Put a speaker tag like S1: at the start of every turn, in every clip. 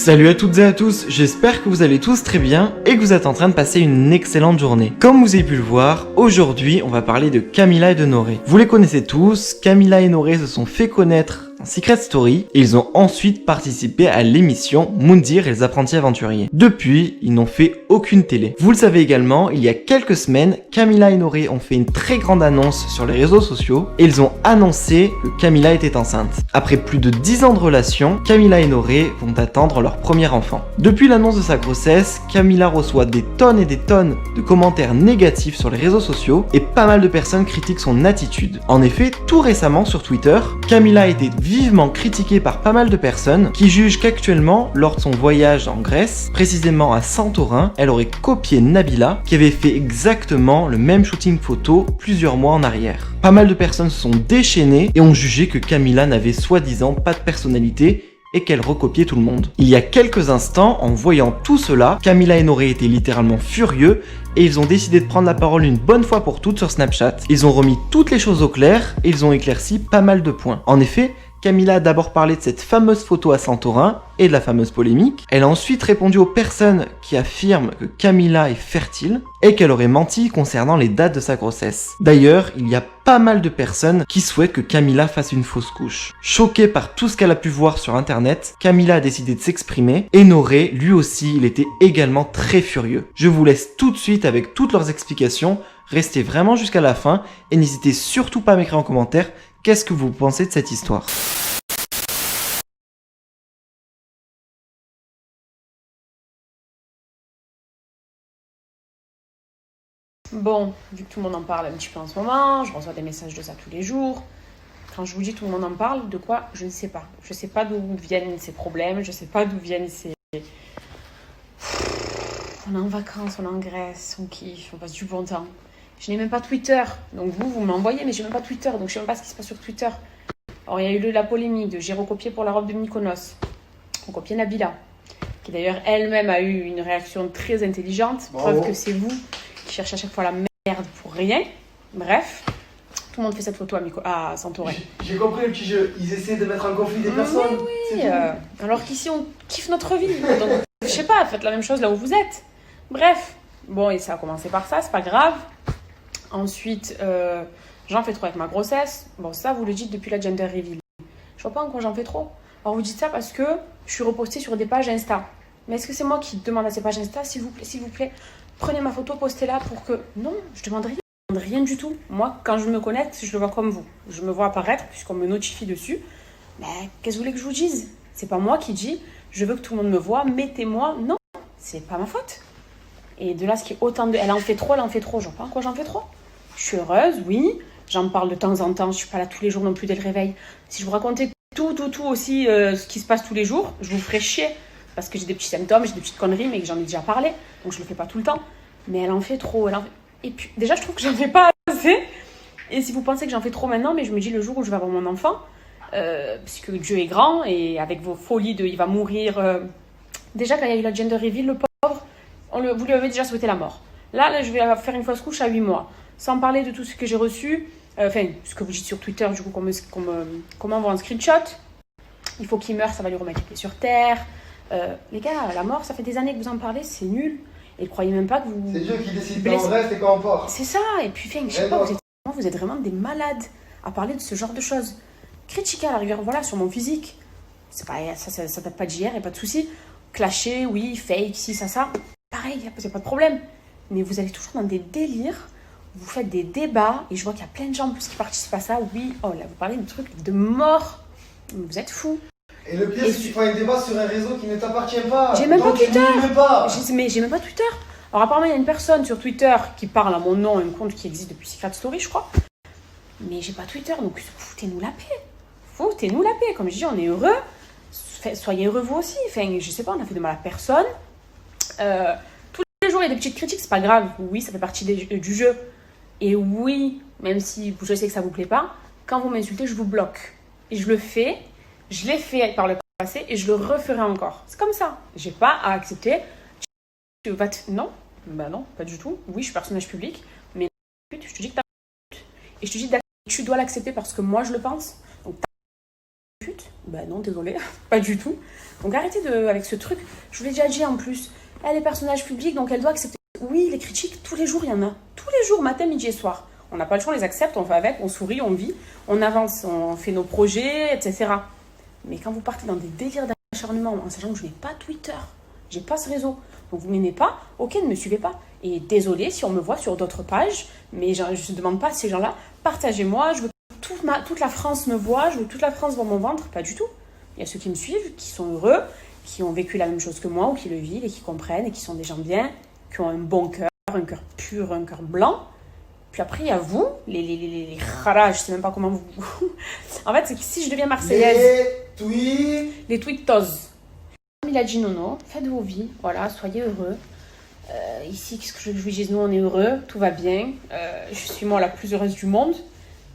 S1: Salut à toutes et à tous, j'espère que vous allez tous très bien et que vous êtes en train de passer une excellente journée. Comme vous avez pu le voir, aujourd'hui on va parler de Camila et de Noré. Vous les connaissez tous, Camila et Noré se sont fait connaître en Secret Story et ils ont ensuite participé à l'émission Moundir et les apprentis aventuriers. Depuis, ils n'ont fait aucune télé. Vous le savez également, il y a quelques semaines, Camila et Noré ont fait une très grande annonce sur les réseaux sociaux et ils ont annoncé que Camila était enceinte. Après plus de 10 ans de relation, Camila et Noré vont attendre leur premier enfant. Depuis l'annonce de sa grossesse, Camila reçoit des tonnes et des tonnes de commentaires négatifs sur les réseaux sociaux et pas mal de personnes critiquent son attitude. En effet, tout récemment sur Twitter, Camila a été vivement critiquée par pas mal de personnes qui jugent qu'actuellement, lors de son voyage en Grèce, précisément à Santorin, elle aurait copié Nabila qui avait fait exactement le même shooting photo plusieurs mois en arrière. Pas mal de personnes se sont déchaînées et ont jugé que Camila n'avait soi-disant pas de personnalité et qu'elle recopiait tout le monde. Il y a quelques instants, en voyant tout cela, Camila et Noré étaient littéralement furieux et ils ont décidé de prendre la parole une bonne fois pour toutes sur Snapchat. Ils ont remis toutes les choses au clair et ils ont éclairci pas mal de points. En effet, Camila a d'abord parlé de cette fameuse photo à Santorin et de la fameuse polémique. Elle a ensuite répondu aux personnes qui affirment que Camila est fertile et qu'elle aurait menti concernant les dates de sa grossesse. D'ailleurs, il y a pas mal de personnes qui souhaitent que Camila fasse une fausse couche. Choquée par tout ce qu'elle a pu voir sur internet, Camila a décidé de s'exprimer et Noré, lui aussi, il était également très furieux. Je vous laisse tout de suite avec toutes leurs explications. Restez vraiment jusqu'à la fin et n'hésitez surtout pas à m'écrire en commentaire qu'est-ce que vous pensez de cette histoire.
S2: Bon, vu que tout le monde en parle un petit peu en ce moment, je reçois des messages de ça tous les jours. Quand je vous dis tout le monde en parle, de quoi? Je ne sais pas. Je ne sais pas d'où viennent ces problèmes, je ne sais pas d'où viennent ces... On est en vacances, on est en Grèce, on kiffe, on passe du bon temps. Je n'ai même pas Twitter, donc vous m'envoyez, mais je n'ai même pas Twitter, donc je ne sais même pas ce qui se passe sur Twitter. Alors il y a eu la polémique de j'ai recopié pour la robe de Mykonos, recopié Nabila, qui d'ailleurs elle-même a eu une réaction très intelligente, preuve que c'est vous qui cherchez à chaque fois la merde pour rien. Bref, tout le monde fait cette photo à Santorin.
S3: J'ai compris le petit jeu, ils essaient de mettre en conflit des personnes.
S2: Oui, alors qu'ici on kiffe notre vie, donc je sais pas, faites la même chose là où vous êtes. Bref, bon, et ça a commencé par ça, c'est pas grave. Ensuite, j'en fais trop avec ma grossesse. Bon, ça, vous le dites depuis la gender reveal. Je vois pas en quoi j'en fais trop. Alors, vous dites ça parce que je suis repostée sur des pages Insta. Mais est-ce que c'est moi qui demande à ces pages Insta, s'il vous plaît, prenez ma photo, postez-la pour que... Non, je demande rien. Je demande rien du tout. Moi, quand je me connecte, je le vois comme vous. Je me vois apparaître puisqu'on me notifie dessus. Mais qu'est-ce que vous voulez que je vous dise? C'est pas moi qui dis, je veux que tout le monde me voit, mettez-moi. Non, c'est pas ma faute. Et de là, ce qui est autant de... Elle en fait trop, je vois pas en quoi j'en fais trop. Je suis heureuse, oui. J'en parle de temps en temps. Je suis pas là tous les jours non plus dès le réveil. Si je vous racontais tout aussi ce qui se passe tous les jours, je vous ferais chier. Parce que j'ai des petits symptômes, j'ai des petites conneries, mais que j'en ai déjà parlé. Donc je le fais pas tout le temps. Mais elle en fait trop. Et puis, déjà, je trouve que j'en fais pas assez. Et si vous pensez que j'en fais trop maintenant, mais je me dis le jour où je vais avoir mon enfant, puisque Dieu est grand, et avec vos folies de il va mourir... Déjà, quand il y a eu la gender reveal, le pauvre, vous lui avez déjà souhaité la mort. Là, je vais faire une fausse couche à 8 mois. Sans parler de tout ce que j'ai reçu, ce que vous dites sur Twitter, du coup, qu'on m'envoie un screenshot. Il faut qu'il meure, ça va lui remettre les pieds sur terre. Les gars, la mort, ça fait des années que vous en parlez, c'est nul. Et ne croyez même pas que vous...
S3: C'est Dieu qui décide quand on reste et quand on part.
S2: C'est ça, et puis, je sais pas, vous êtes vraiment des malades à parler de ce genre de choses. Critiquer à la rigueur, voilà, sur mon physique. C'est pas, ça date pas d'hier, et pas de souci. Clasher, oui, fake, si, ça. Pareil, il n'y a pas de problème. Mais vous allez toujours dans des délires, vous faites des débats, et je vois qu'il y a plein de gens en plus qui participent à ça. Oui, oh là, vous parlez de trucs de mort. Vous êtes fous.
S3: Et le pire, c'est que tu fais un débat sur un réseau qui ne t'appartient pas.
S2: J'ai même pas Twitter.
S3: Mais
S2: j'ai même pas Twitter. Alors apparemment, il y a une personne sur Twitter qui parle à mon nom, un compte qui existe depuis Secret Story, je crois. Mais j'ai pas Twitter, donc foutez-nous la paix. Foutez-nous la paix. Comme je dis, on est heureux. Soyez heureux vous aussi. Enfin, je sais pas, on a fait de mal à personne. Tous les jours, il y a des petites critiques, c'est pas grave. Oui, ça fait partie du jeu. Et oui, même si je sais que ça vous plaît pas, quand vous m'insultez, je vous bloque. Et je le fais. Je l'ai fait par le passé et je le referai encore. C'est comme ça. J'ai pas à accepter. Non, bah non, pas du tout. Oui, je suis personnage public, mais je te dis que t'as pute. Et je te dis que tu dois l'accepter parce que moi je le pense. Donc t'as pute. Ben non, désolé, pas du tout. Donc arrêtez avec ce truc. Je vous l'ai déjà dit en plus. Elle est personnage public, donc elle doit accepter. Oui, les critiques, tous les jours, il y en a. Tous les jours, matin, midi et soir. On n'a pas le choix, on les accepte, on fait avec, on sourit, on vit, on avance, on fait nos projets, etc. Mais quand vous partez dans des délires d'acharnement, en sachant que je n'ai pas Twitter, j'ai pas ce réseau, donc vous m'aimez pas, ok, ne me suivez pas. Et désolé si on me voit sur d'autres pages, mais je ne demande pas à ces gens-là, partagez-moi, je veux que toute la France me voit, je veux que toute la France voit mon ventre, pas du tout. Il y a ceux qui me suivent, qui sont heureux, qui ont vécu la même chose que moi, ou qui le vivent et qui comprennent, et qui sont des gens bien, qui ont un bon cœur, un cœur pur, un cœur blanc. Puis après, il y a vous, les raras, je sais même pas comment vous... En fait, c'est que si je deviens marseillaise... Les tweetos. Comme il a dit Nono, faites vos vies, voilà, soyez heureux. Ici, qu'est-ce que je lui dise? Nous, on est heureux, tout va bien. Je suis moi la plus heureuse du monde.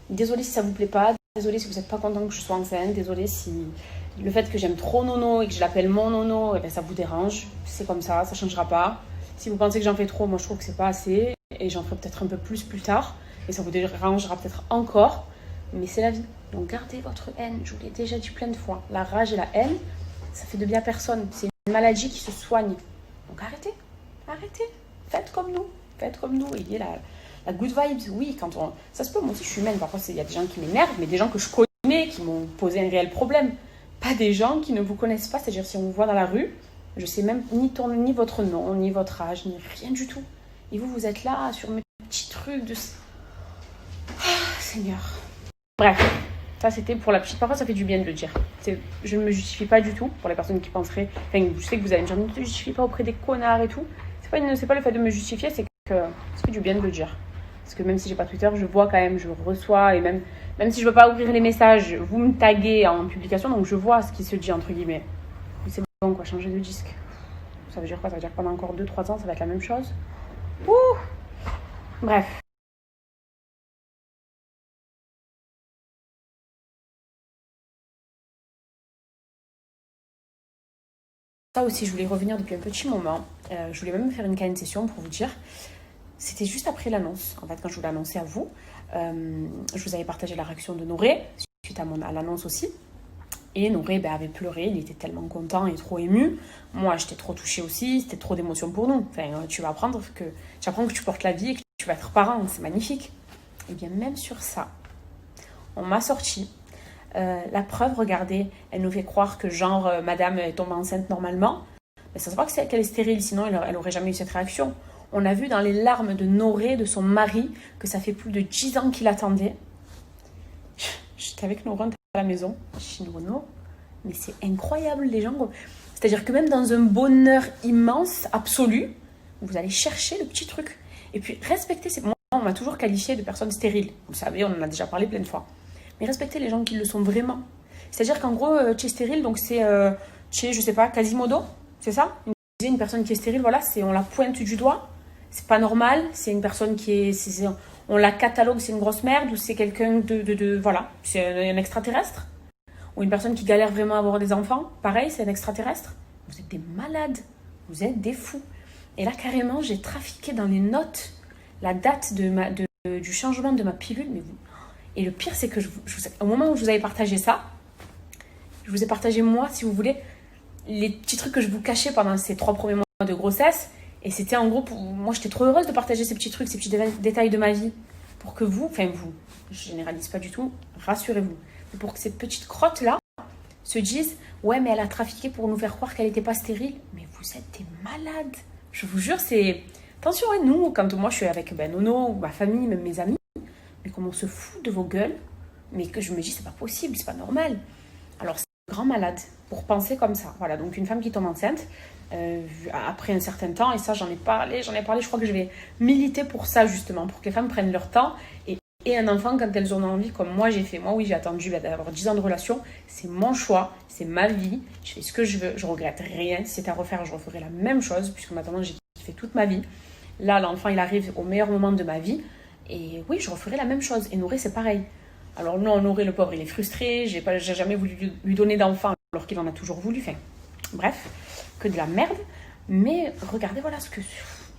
S2: Désolée si ça vous plaît pas, désolée si vous n'êtes pas content que je sois enceinte, désolée si le fait que j'aime trop Nono et que je l'appelle mon Nono, eh ben, ça vous dérange. C'est comme ça changera pas. Si vous pensez que j'en fais trop, moi je trouve que c'est pas assez. Et j'en ferai peut-être un peu plus tard. Et ça vous dérangera peut-être encore. Mais c'est la vie. Donc gardez votre haine. Je vous l'ai déjà dit plein de fois. La rage et la haine, ça fait de bien à personne. C'est une maladie qui se soigne. Donc arrêtez. Arrêtez. Faites comme nous. Faites comme nous. Ayez la good vibes. Oui, quand on... Ça se peut, moi aussi je suis humaine. Parfois il y a des gens qui m'énervent. Mais des gens que je connais, qui m'ont posé un réel problème. Pas des gens qui ne vous connaissent pas. C'est-à-dire si on vous voit dans la rue, je sais même ni votre nom, ni votre âge, ni rien du tout. Et vous êtes là sur mes petits trucs de... Ah, Seigneur. Bref, ça c'était pour la petite... Parfois ça fait du bien de le dire. Je ne me justifie pas du tout pour les personnes qui penseraient... Enfin, je sais que vous allez me dire, ne te justifie pas auprès des connards et tout. C'est pas le fait de me justifier, c'est que ça fait du bien de le dire. Parce que même si j'ai pas Twitter, je vois quand même, je reçois, et même si je veux pas ouvrir les messages, vous me taguez en publication, donc je vois ce qui se dit entre guillemets. Mais c'est bon quoi, changer de disque. Ça veut dire quoi? Ça veut dire que pendant encore 2-3 ans, ça va être la même chose. Ouh. Bref. Ça aussi, je voulais revenir depuis un petit moment. Je voulais même faire une KN session pour vous dire. C'était juste après l'annonce. En fait, quand je vous l'ai annoncé à vous, je vous avais partagé la réaction de Noré, suite à l'annonce aussi. Et Noré avait pleuré, il était tellement content et trop ému. Moi, j'étais trop touchée aussi, c'était trop d'émotions pour nous. Enfin, tu apprends que tu portes la vie et que tu vas être parent, c'est magnifique. Et bien, même sur ça, on m'a sorti la preuve, regardez, elle nous fait croire que madame tombe enceinte normalement. Mais ça se voit qu'elle est stérile, sinon elle aurait jamais eu cette réaction. On a vu dans les larmes de Noré, de son mari, que ça fait plus de 10 ans qu'il attendait. J'étais avec Noron à la maison, chez Nono, mais c'est incroyable les gens. C'est-à-dire que même dans un bonheur immense, absolu, vous allez chercher le petit truc. Et puis respectez, moi on m'a toujours qualifié de personne stérile. Vous le savez, on en a déjà parlé plein de fois. Mais respectez les gens qui le sont vraiment. C'est-à-dire qu'en gros, tu es stérile, donc c'est, je sais pas, Quasimodo, c'est ça? Une personne qui est stérile, voilà, on la pointe du doigt. C'est pas normal, c'est une personne qui est, on la catalogue, c'est une grosse merde, ou c'est quelqu'un voilà, c'est un extraterrestre. Ou une personne qui galère vraiment à avoir des enfants, pareil, c'est un extraterrestre. Vous êtes des malades, vous êtes des fous. Et là, carrément, j'ai trafiqué dans les notes la date du changement de ma pilule. Et le pire, c'est que au moment où je vous avais partagé ça, je vous ai partagé, moi, si vous voulez, les petits trucs que je vous cachais pendant ces 3 premiers mois de grossesse. Et c'était en gros, moi j'étais trop heureuse de partager ces petits trucs, ces petits détails de ma vie. Pour que vous, je généralise pas du tout, rassurez-vous. Mais pour que ces petites crottes-là se disent, ouais mais elle a trafiqué pour nous faire croire qu'elle n'était pas stérile. Mais vous êtes des malades. Je vous jure, c'est... Attention, nous, quand moi je suis avec Nono, ou ma famille, même mes amis, mais comme on se fout de vos gueules, mais que je me dis, c'est pas possible, c'est pas normal. Alors c'est un grand malade pour penser comme ça. Voilà, donc une femme qui tombe enceinte, après un certain temps, et ça j'en ai parlé, je crois que je vais militer pour ça justement, pour que les femmes prennent leur temps et un enfant quand elles en ont envie, comme moi j'ai fait. Moi oui, j'ai attendu d'avoir 10 ans de relation, c'est mon choix, c'est ma vie, je fais ce que je veux, je regrette rien. Si c'était à refaire, je referais la même chose, puisqu'en attendant j'ai kiffé toute ma vie. Là l'enfant il arrive au meilleur moment de ma vie, et oui, je referais la même chose. Et Noré c'est pareil. Alors non, Noré le pauvre il est frustré, j'ai jamais voulu lui donner d'enfant alors qu'il en a toujours voulu, bref, que de la merde. Mais regardez, voilà ce que...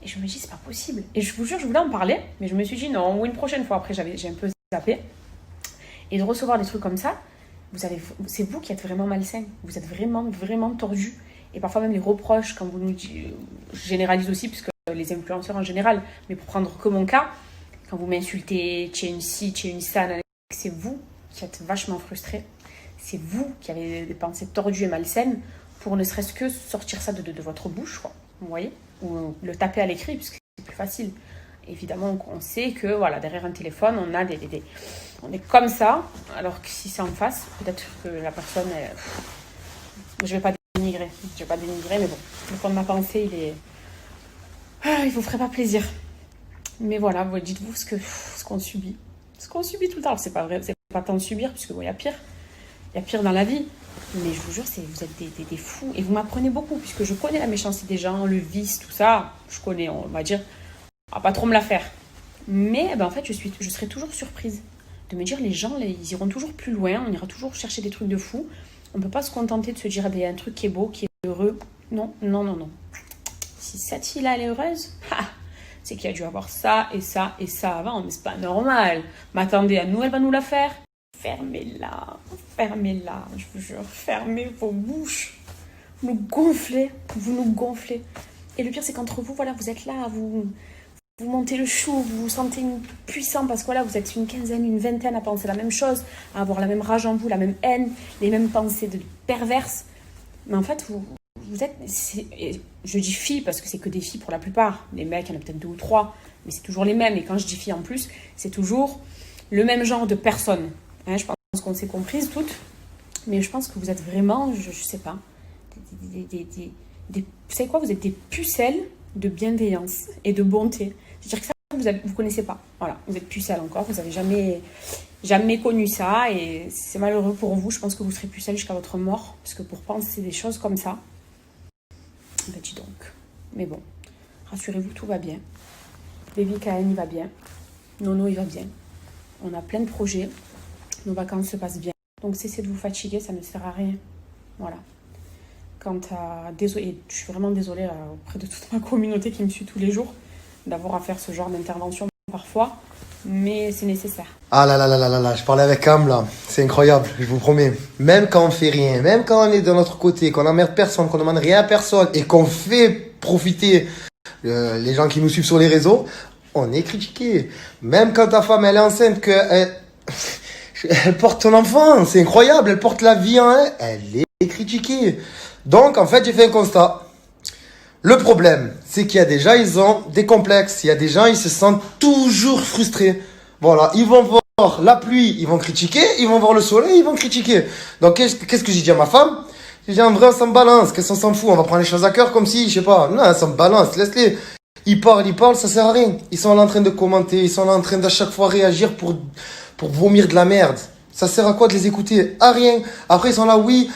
S2: Et je me dis, c'est pas possible. Et je vous jure, je voulais en parler, mais je me suis dit non, ou une prochaine fois. Après, j'ai un peu zappé. Et de recevoir des trucs comme ça, c'est vous qui êtes vraiment malsain. Vous êtes vraiment, vraiment tordu. Et parfois même les reproches, quand vous nous dites, je généralise aussi, puisque les influenceurs en général, mais pour prendre que mon cas, quand vous m'insultez, tu es une ci, tu es une ça, c'est vous qui êtes vachement frustré. C'est vous qui avez des pensées tordues et malsaines pour ne serait-ce que sortir ça de votre bouche, quoi. Vous voyez? Ou le taper à l'écrit, puisque c'est plus facile. Évidemment, on sait que voilà, derrière un téléphone, on a on est comme ça, alors que si c'est en face, peut-être que la personne je vais pas dénigrer, mais bon, le fond de ma pensée, il vous ferait pas plaisir. Mais voilà, dites-vous ce qu'on subit. Ce qu'on subit tout le temps. Alors, c'est pas vrai, c'est pas tant de subir, puisque bon, il y a pire. Il y a pire dans la vie. Mais je vous jure, vous êtes des fous. Et vous m'apprenez beaucoup, puisque je connais la méchanceté des gens, le vice, tout ça. Je connais, on va dire, on va pas trop me la faire. Mais en fait, je serai toujours surprise de me dire, les gens, ils iront toujours plus loin, on ira toujours chercher des trucs de fou. On peut pas se contenter de se dire, il y a un truc qui est beau, qui est heureux. Non. Si cette fille-là, elle est heureuse, c'est qu'il y a dû avoir ça et ça et ça avant, mais c'est pas normal. Mais attendez, à nous, elle va nous la faire. Fermez-la, je vous jure, fermez vos bouches. Vous nous gonflez. Et le pire, c'est qu'entre vous, voilà, vous êtes là, vous montez le chou, vous vous sentez puissant parce que voilà, vous êtes une quinzaine, une vingtaine à penser la même chose, à avoir la même rage en vous, la même haine, les mêmes pensées perverses. Mais en fait, vous êtes, je dis filles parce que c'est que des filles pour la plupart. Les mecs, il y en a peut-être 2 ou 3, mais c'est toujours les mêmes. Et quand je dis filles en plus, c'est toujours le même genre de personnes. Hein, je pense qu'on s'est comprises toutes, mais je pense que vous êtes vraiment, je sais pas, vous savez quoi, vous êtes des pucelles de bienveillance et de bonté. C'est-à-dire que ça, vous connaissez pas. Voilà, vous êtes pucelles encore, vous avez jamais connu ça et c'est malheureux pour vous. Je pense que vous serez pucelles jusqu'à votre mort, parce que pour penser des choses comme ça, dis donc. Mais bon, rassurez-vous, tout va bien. Baby KN, il va bien. Nono, il va bien. On a plein de projets. Nos vacances se passent bien. Donc, cessez de vous fatiguer, ça ne sert à rien. Voilà. Désolée, je suis vraiment désolée auprès de toute ma communauté qui me suit tous les jours d'avoir à faire ce genre d'intervention parfois, mais c'est nécessaire.
S3: Ah là, je parlais avec Cam là, c'est incroyable, je vous promets. Même quand on fait rien, même quand on est de notre côté, qu'on n'emmerde personne, qu'on ne demande rien à personne et qu'on fait profiter les gens qui nous suivent sur les réseaux, on est critiqué. Même quand ta femme elle est enceinte, elle porte ton enfant, c'est incroyable, elle porte la vie en elle est critiquée. Donc, en fait, j'ai fait un constat. Le problème, c'est qu'il y a des gens, ils ont des complexes. Il y a des gens, ils se sentent toujours frustrés. Voilà, ils vont voir la pluie, ils vont critiquer. Ils vont voir le soleil, ils vont critiquer. Donc, qu'est-ce que j'ai dit à ma femme? J'ai dit, en vrai, on s'en balance. Qu'est-ce qu'on s'en fout? On va prendre les choses à cœur comme si, je sais pas. Non, on s'en balance, laisse-les. Ils parlent, ça sert à rien. Ils sont là en train de commenter. Ils sont là en train d'à chaque fois réagir pour vomir de la merde. Ça sert à quoi de les écouter? À rien. Après, ils sont là, oui,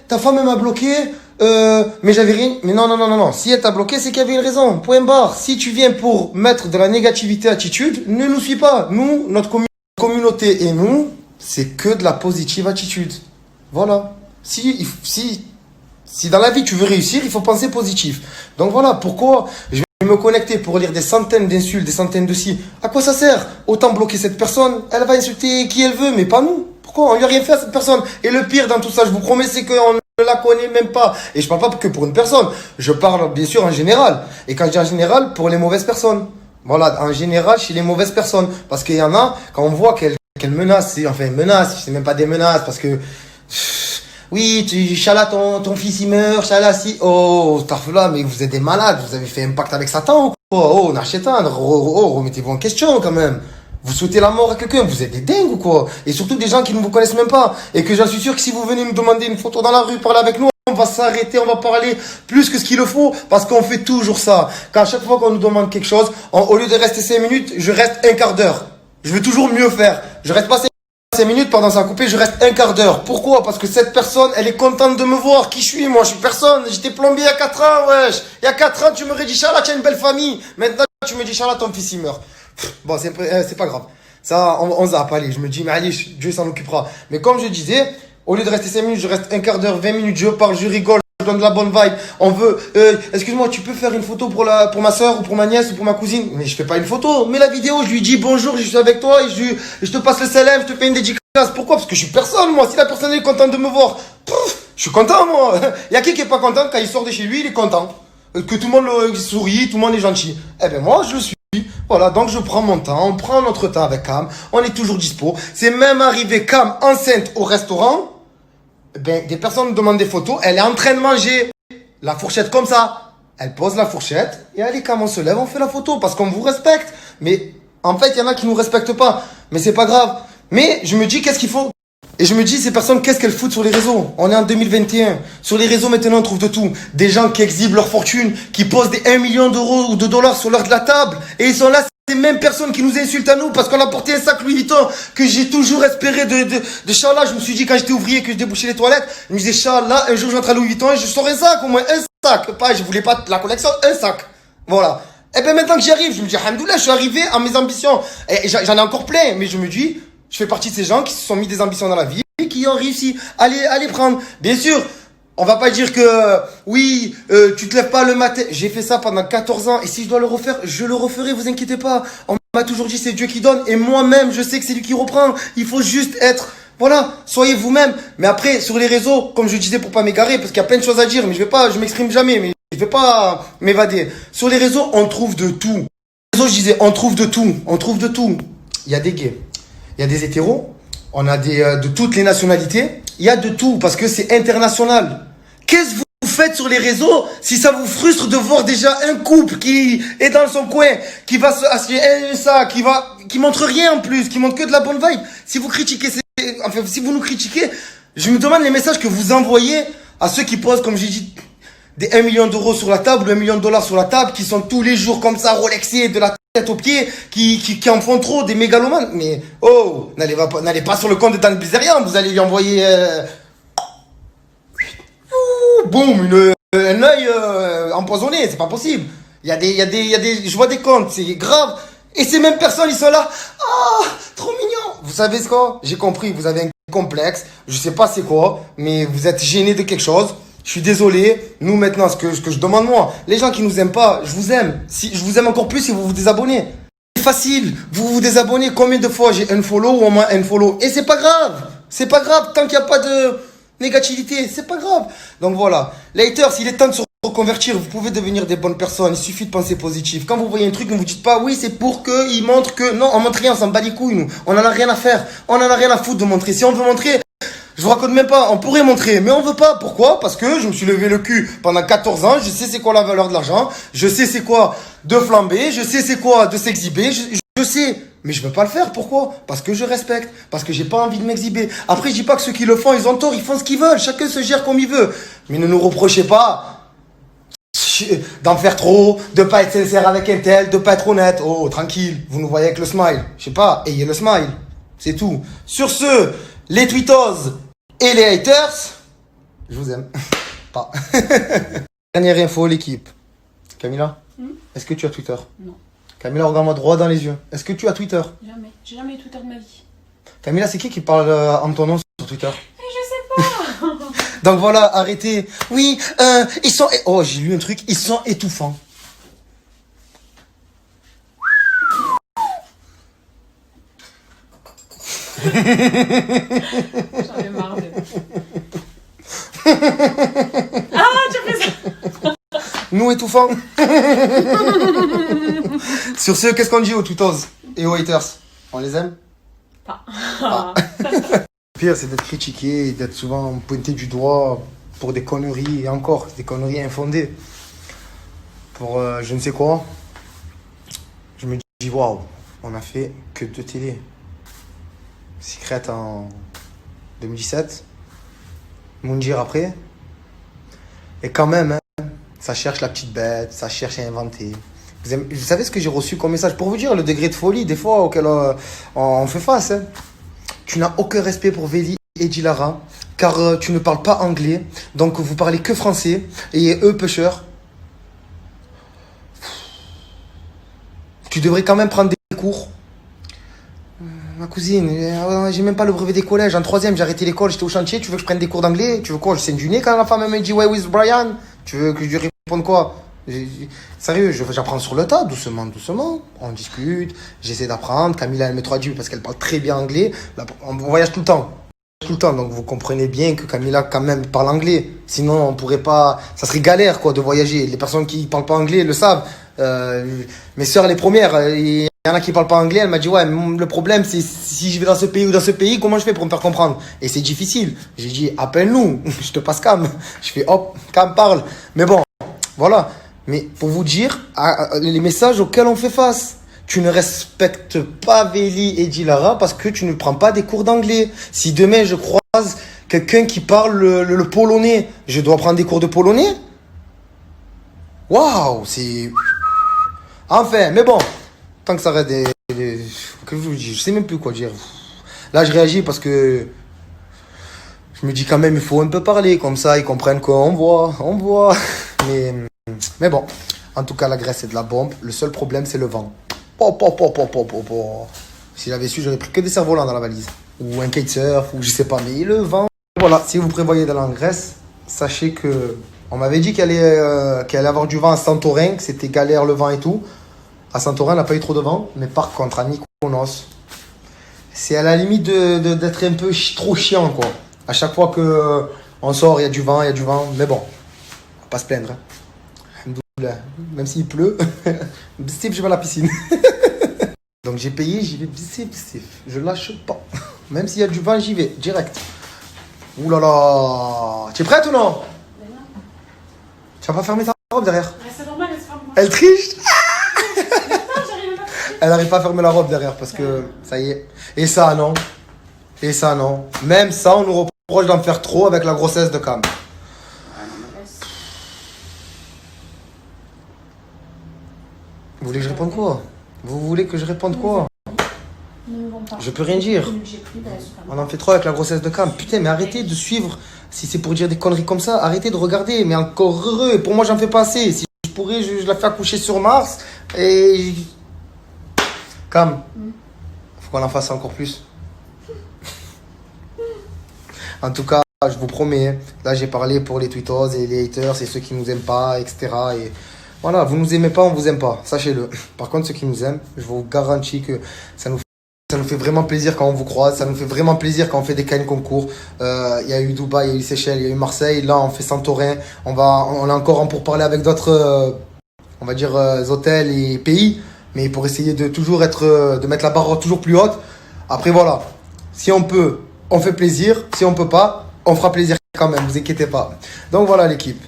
S3: ta femme elle m'a bloqué, mais j'avais rien. Mais non. Si elle t'a bloqué, c'est qu'il y avait une raison. Point barre. Si tu viens pour mettre de la négativité attitude, ne nous suis pas. Nous, notre communauté et nous, c'est que de la positive attitude. Voilà. Si dans la vie tu veux réussir, il faut penser positif. Donc voilà, pourquoi je vais me connecter pour lire des centaines d'insultes, des centaines de si. À quoi ça sert? Autant bloquer cette personne, elle va insulter qui elle veut, mais pas nous. Pourquoi? On lui a rien fait à cette personne. Et le pire dans tout ça, je vous promets, c'est qu'on ne la connaît même pas. Et je parle pas que pour une personne. Je parle bien sûr en général. Et quand je dis en général, pour les mauvaises personnes. Voilà, en général, chez les mauvaises personnes. Parce qu'il y en a, quand on voit qu'elles menacent, c'est même pas des menaces, parce que, oui, Inch'Allah, ton fils il meurt, Inch'Allah, si, oh, là, mais vous êtes des malades, vous avez fait un pacte avec Satan ou quoi? Oh, Narchetan, remettez-vous en question quand même. Vous souhaitez la mort à quelqu'un, vous êtes des dingues ou quoi? Et surtout des gens qui ne vous connaissent même pas. Et que j'en suis sûr que si vous venez me demander une photo dans la rue, parler avec nous, on va s'arrêter, on va parler plus que ce qu'il le faut, parce qu'on fait toujours ça. Qu'à chaque fois qu'on nous demande quelque chose, au lieu de rester 5 minutes, je reste un quart d'heure. Je veux toujours mieux faire. Je reste pas 5 minutes pendant ça coupé, je reste un quart d'heure. Pourquoi? Parce que cette personne, elle est contente de me voir. Qui je suis? Moi, je suis personne. J'étais plombier il y a 4 ans, wesh. Il y a 4 ans, tu m'aurais dit, Inch'Allah, tu as une belle famille. Maintenant, tu me dis, Inch'Allah, ton fils, il meurt. Bon, c'est pas grave. Ça, on zappe, allez. Je me dis, mais allez, Dieu s'en occupera. Mais comme je disais, au lieu de rester 5 minutes, je reste un quart d'heure, 20 minutes, je parle, je rigole, je donne de la bonne vibe. On veut, excuse-moi, tu peux faire une photo pour ma soeur ou pour ma nièce ou pour ma cousine? Mais je fais pas une photo. Mais la vidéo, je lui dis bonjour, je suis avec toi et je te passe le salam, je te fais une dédicace. Pourquoi? Parce que je suis personne, moi. Si la personne est contente de me voir, je suis content, moi. Il y a qui est pas content quand il sort de chez lui, il est content. Que tout le monde sourit, tout le monde est gentil. Eh ben, moi, je le suis. Voilà, donc je prends mon temps, on prend notre temps avec Cam, on est toujours dispo. C'est même arrivé Cam enceinte au restaurant. Ben, des personnes me demandent des photos, elle est en train de manger la fourchette comme ça. Elle pose la fourchette et allez, Cam, on se lève, on fait la photo parce qu'on vous respecte. Mais en fait, il y en a qui nous respectent pas. Mais c'est pas grave. Mais je me dis, qu'est-ce qu'il faut? Et je me dis, ces personnes, qu'est-ce qu'elles foutent sur les réseaux? On est en 2021. Sur les réseaux, maintenant, on trouve de tout. Des gens qui exhibent leur fortune, qui posent des 1 million d'euros ou de dollars sur l'heure de la table. Et ils sont là, ces mêmes personnes qui nous insultent à nous parce qu'on a porté un sac Louis Vuitton que j'ai toujours espéré de Inch'Allah. Je me suis dit, quand j'étais ouvrier, que je débouchais les toilettes, je me disais, Inch'Allah, un jour, j'entre à Louis Vuitton et je sors un sac, au moins un sac. Pas, je voulais pas la collection, un sac. Voilà. Et ben, maintenant que j'y arrive, je me dis, alhamdoulilah, je suis arrivé à mes ambitions. Et j'en ai encore plein, mais je me dis, je fais partie de ces gens qui se sont mis des ambitions dans la vie et qui ont réussi à les prendre. Bien sûr, on va pas dire que oui, tu te lèves pas le matin. J'ai fait ça pendant 14 ans et si je dois le refaire, je le referai, vous inquiétez pas. On m'a toujours dit c'est Dieu qui donne et moi-même je sais que c'est lui qui reprend. Il faut juste être, voilà, soyez vous-même. Mais après, sur les réseaux, comme je disais pour pas m'égarer, parce qu'il y a plein de choses à dire, mais je m'exprime jamais, mais je vais pas m'évader. Sur les réseaux, on trouve de tout. Sur les réseaux, je disais, on trouve de tout. Il y a des gays. Il y a des hétéros, on a de toutes les nationalités, il y a de tout parce que c'est international. Qu'est-ce que vous faites sur les réseaux si ça vous frustre de voir déjà un couple qui est dans son coin, qui va se assier ça, qui montre rien en plus, qui montre que de la bonne vibe. Si vous critiquez, si vous nous critiquez, je me demande les messages que vous envoyez à ceux qui posent, comme j'ai dit, des 1 million d'euros sur la table, ou 1 million de dollars sur la table, qui sont tous les jours comme ça, rolexés de la tête aux pieds, qui en font trop, des mégalomanes. Mais, oh, n'allez pas sur le compte de Dan Bilzerian, vous allez lui envoyer, boum, un œil, empoisonné, c'est pas possible. Je vois des comptes, c'est grave. Et ces mêmes personnes, ils sont là, trop mignon. Vous savez ce quoi? J'ai compris, vous avez un complexe, je sais pas c'est quoi, mais vous êtes gêné de quelque chose. Je suis désolé. Nous, maintenant, ce que je demande, moi, les gens qui nous aiment pas, je vous aime. Je vous aime encore plus si vous vous désabonnez. C'est facile. Vous vous désabonnez. Combien de fois j'ai un follow ou au moins un follow? Et c'est pas grave. C'est pas grave. Tant qu'il n'y a pas de négativité, c'est pas grave. Donc voilà. Les haters, il est temps de se reconvertir. Vous pouvez devenir des bonnes personnes. Il suffit de penser positif. Quand vous voyez un truc, ne vous dites pas, oui, c'est pour qu'il montre que, non, on montre rien, on s'en bat les couilles, nous. On en a rien à faire. On en a rien à foutre de montrer. Si on veut montrer, je vous raconte même pas, on pourrait montrer, mais on veut pas. Pourquoi? Parce que je me suis levé le cul pendant 14 ans, je sais c'est quoi la valeur de l'argent, je sais c'est quoi de flamber, je sais c'est quoi de s'exhiber, je sais. Mais je veux pas le faire, pourquoi? Parce que je respecte, parce que j'ai pas envie de m'exhiber. Après, je dis pas que ceux qui le font, ils ont tort, ils font ce qu'ils veulent, chacun se gère comme il veut. Mais ne nous reprochez pas d'en faire trop, de pas être sincère avec un tel, de pas être honnête. Oh, tranquille, vous nous voyez avec le smile. Je sais pas, ayez le smile. C'est tout. Sur ce, les tweetos et les haters, je vous aime. Pas. Dernière info, l'équipe. Camilla, est-ce que tu as Twitter?
S2: Non.
S3: Camilla, regarde-moi droit dans les yeux. Est-ce que tu as Twitter?
S2: Jamais. J'ai jamais eu Twitter de ma vie.
S3: Camilla, c'est qui parle en ton nom sur Twitter?
S2: Je sais pas.
S3: Donc voilà, arrêtez. Oui, ils sont... Oh, j'ai lu un truc. Ils sont étouffants.
S2: J'en ai marre de... tu as fait ça.
S3: Nous étouffants. Sur ce, qu'est-ce qu'on dit aux tweetos et aux haters? On les aime?
S2: Pas.
S3: Le pire, c'est d'être critiqué et d'être souvent pointé du doigt pour des conneries, et encore, des conneries infondées. Pour je ne sais quoi. Je me dis, waouh, on a fait que 2 télés. Secret en 2017, Moundir après. Et quand même, hein, ça cherche la petite bête, ça cherche à inventer. Vous savez ce que j'ai reçu comme message? Pour vous dire le degré de folie des fois auquel on fait face. Hein. Tu n'as aucun respect pour Veli et Dilara, car tu ne parles pas anglais, donc vous parlez que français, et eux pêcheurs. Tu devrais quand même prendre des cours. Ma cousine, j'ai même pas le brevet des collèges. En troisième, j'ai arrêté l'école, j'étais au chantier. Tu veux que je prenne des cours d'anglais? Tu veux quoi? Je saigne du nez quand la femme elle me dit ouais, with Brian. Tu veux que je lui réponde quoi? Sérieux, j'apprends sur le tas, doucement, doucement. On discute, j'essaie d'apprendre. Camilla, elle me traduit parce qu'elle parle très bien anglais. Là, on voyage tout le temps. Tout le temps, donc vous comprenez bien que Camilla quand même parle anglais. Sinon, on pourrait pas. Ça serait galère quoi de voyager. Les personnes qui parlent pas anglais le savent. Mes sœurs les premières, il y en a qui parlent pas anglais. Elle m'a dit ouais, le problème c'est si je vais dans ce pays ou dans ce pays, comment je fais pour me faire comprendre? Et c'est difficile. J'ai dit appelle-nous, je te passe Cam. Je fais hop, Cam parle. Mais bon, voilà. Mais pour vous dire les messages auxquels on fait face. Tu ne respectes pas Veli et Dilara parce que tu ne prends pas des cours d'anglais. Si demain je croise quelqu'un qui parle le polonais, je dois prendre des cours de polonais? Waouh, c'est... Enfin, mais bon, tant que ça reste des... Que je vous dis, je sais même plus quoi dire. Là, je réagis parce que je me dis quand même, il faut un peu parler, comme ça, ils comprennent qu'on voit. Mais bon, en tout cas, la Grèce, c'est de la bombe. Le seul problème, c'est le vent. Si j'avais su, j'aurais pris que des cerfs-volants dans la valise. Ou un kitesurf, ou je sais pas. Mais le vent... Voilà, si vous prévoyez d'aller en Grèce, sachez que... On m'avait dit qu'il allait avoir du vent à Santorin, que c'était galère le vent et tout. À Santorin, on n'a pas eu trop de vent. Mais par contre, à Mykonos, c'est à la limite d'être un peu trop chiant, quoi. À chaque fois qu'on sort, il y a du vent. Mais bon, on va pas se plaindre. Hein. Même s'il pleut, Steve, je vais à la piscine. Donc j'ai payé, j'y vais, Steve. Je lâche pas. Même s'il y a du vent, j'y vais, direct. Ouh là là. Tu es prête ou non? Tu vas pas fermer ta robe derrière?
S2: C'est normal, elle se ferme.
S3: Elle triche. Elle n'arrive pas à fermer la robe derrière parce que ça y est. Et ça non. Même ça, on nous reproche d'en faire trop avec la grossesse de Cam. Vous voulez que je réponde quoi? Vous voulez que je réponde quoi? Je peux rien dire. On en fait trop avec la grossesse de Cam. Putain, mais arrêtez de suivre. Si c'est pour dire des conneries comme ça, arrêtez de regarder. Mais encore heureux. Pour moi, j'en fais pas assez. Si je pourrais, je la fais accoucher sur Mars. Et... Cam, faut qu'on en fasse encore plus. En tout cas, je vous promets. Là, j'ai parlé pour les tweetos et les haters et ceux qui nous aiment pas, etc. Et... Voilà, vous nous aimez pas, on vous aime pas, sachez-le. Par contre, ceux qui nous aiment, je vous garantis que ça nous fait vraiment plaisir quand on vous croise, ça nous fait vraiment plaisir quand on fait des cannes concours. Il y a eu Dubaï, il y a eu Seychelles, il y a eu Marseille, là on fait Santorin. On a encore en pourparlers avec d'autres, on va dire, hôtels et pays, mais pour essayer de toujours de mettre la barre toujours plus haute. Après voilà, si on peut, on fait plaisir, si on peut pas, on fera plaisir quand même, vous inquiétez pas. Donc voilà l'équipe.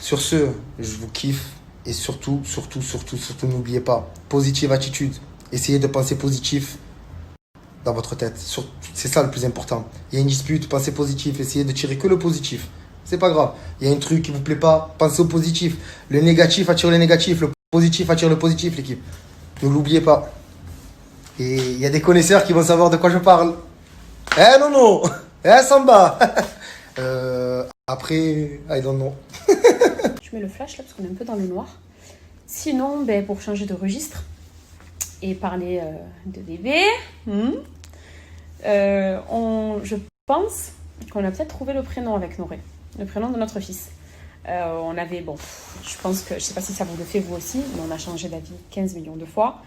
S3: Sur ce, je vous kiffe. Et surtout, n'oubliez pas, positive attitude. Essayez de penser positif dans votre tête. C'est ça le plus important. Il y a une dispute, pensez positif. Essayez de tirer que le positif. C'est pas grave. Il y a un truc qui vous plaît pas, pensez au positif. Le négatif attire le négatif. Le positif attire le positif, l'équipe. Ne l'oubliez pas. Et il y a des connaisseurs qui vont savoir de quoi je parle. Eh non. Eh Samba. Après, I don't know.
S2: Je mets le flash là parce qu'on est un peu dans le noir. Sinon, pour changer de registre et parler de bébé, je pense qu'on a peut-être trouvé le prénom avec Noré, le prénom de notre fils. On avait, je pense que, je sais pas si ça vous le fait vous aussi, mais on a changé d'avis 15 millions de fois.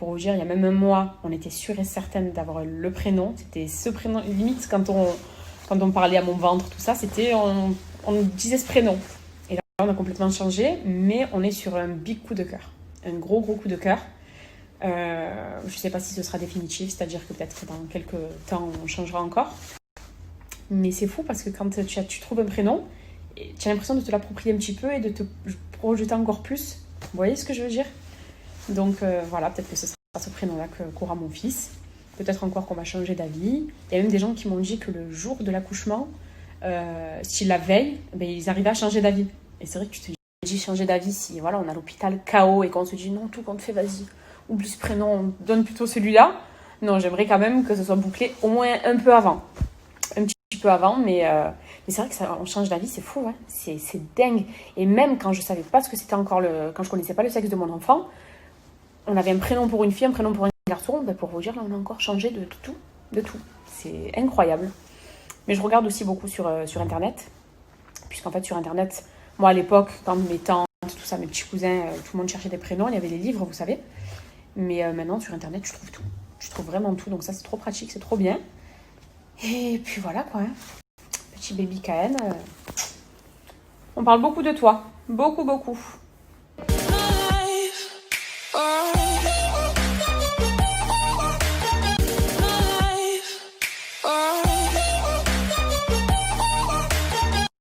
S2: Pour vous dire, il y a même un mois, on était sûre et certaine d'avoir le prénom. C'était ce prénom, limite quand on parlait à mon ventre, tout ça, c'était, on disait ce prénom. Et là, on a complètement changé, mais on est sur un big coup de cœur. Un gros coup de cœur. Je ne sais pas si ce sera définitif, c'est-à-dire que peut-être dans quelques temps, on changera encore. Mais c'est fou parce que quand tu trouves un prénom, tu as l'impression de te l'approprier un petit peu et de te projeter encore plus. Vous voyez ce que je veux dire? Donc voilà, peut-être que ce sera ce prénom-là qu'aura mon fils. Peut-être encore qu'on va changer d'avis. Il y a même des gens qui m'ont dit que le jour de l'accouchement, si la veille, ils arrivaient à changer d'avis. Et c'est vrai que tu te dis changer d'avis si voilà, on a l'hôpital KO et qu'on se dit non, tout compte fait, vas-y, oublie ce prénom, on donne plutôt celui-là. Non, j'aimerais quand même que ce soit bouclé au moins un peu avant. Un petit peu avant, mais c'est vrai que on change d'avis, c'est fou, hein. C'est dingue. Et même quand je savais pas ce que c'était encore quand je connaissais pas le sexe de mon enfant, on avait un prénom pour une fille, un prénom pour un garçon, ben, pour vous dire, là, on a encore changé de tout. De tout. C'est incroyable. Mais je regarde aussi beaucoup sur Internet. Puisqu'en fait, sur Internet, moi, à l'époque, quand mes tantes, tout ça, mes petits cousins, tout le monde cherchait des prénoms, il y avait les livres, vous savez. Mais maintenant, sur Internet, tu trouves tout. Tu trouves vraiment tout. Donc ça, c'est trop pratique, c'est trop bien. Et puis voilà, quoi. Hein. Petit baby Cahen. On parle beaucoup de toi. Beaucoup, beaucoup.